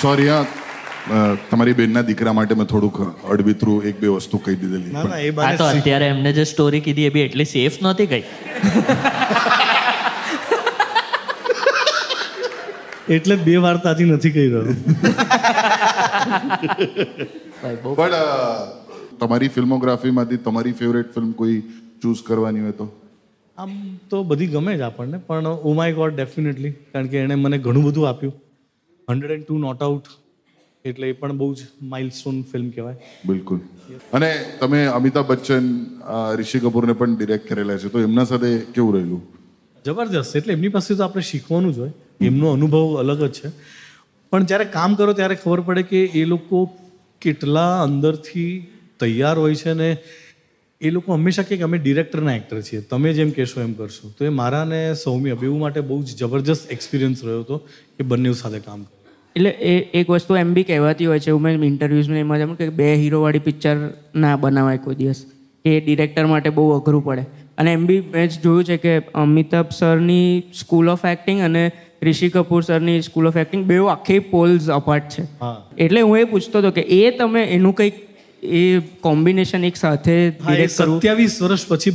Sorry તમારી બેનના દીકરા માટે મેં થોડુંક અડવિતરું એક બે વસ્તુ કહી દીધેલી ના ના એ આ બાને તો અત્યારે એમને જે સ્ટોરી કીધી એ બી એટલી સેફ નહોતી કઈ. એટલે 2 વાર્તાથી નથી કહી રહ્યો. ભાઈ બહુ પણ તમારી ફિલ્મોગ્રાફીમાંથી તમારી ફેવરેટ ફિલ્મ કોઈ ચૂઝ કરવાની હોય તો આમ તો બધી ગમે જ આપણને, પણ ઓ માય ગોડ ડેફિનેટલી, કારણ કે એણે મને ઘણું બધું આપ્યું. 102 નોટ આઉટ એટલે એ પણ બહુ જ માઇલસ્ટોન ફિલ્મ કહેવાય. બિલકુલ. અને તમે અમિતાભ બચ્ચન ઋષિ કપૂરને પણ ડિરેક્ટ કરેલા છે, તો એમના સાથે કેવું રહેલું? જબરજસ્ત. એટલે એમની પાસે તો આપણે શીખવાનું જ હોય, એમનો અનુભવ અલગ જ છે. પણ જ્યારે કામ કરો ત્યારે ખબર પડે કે એ લોકો કેટલા અંદરથી તૈયાર હોય છે ને એ લોકો હંમેશા કહે કે અમે ડિરેક્ટરના એક્ટર છીએ, તમે જેમ કહેશો એમ કરશો. તો એ મારા ને સૌમ્ય બેઉ માટે બહુ જ જબરજસ્ત એક્સપિરિયન્સ રહ્યો હતો એ બંને સાથે કામ કર્યું. એટલે એ એક વસ્તુ એમ બી કહેવાતી હોય છે, હું મેં ઇન્ટરવ્યૂઝમાં એમાં જેમ કે 2 હીરોવાળી પિક્ચર ના બનાવાય કોઈ દિવસ, એ ડિરેક્ટર માટે બહુ અઘરું પડે. અને એમ બી મેં જોયું છે કે અમિતાભ સરની સ્કૂલ ઓફ એક્ટિંગ અને Rishi Kapoor સરની school of acting બેઉ આખી પોલ્સ અપાર્ટ છે. હા એટલે હું એ પૂછતો હતો કે એ તમે એનું કંઈક એ કોમ્બિનેશન એક સાથે હા, એ ડિરેક્ટ કરવું 27 વર્ષ પછી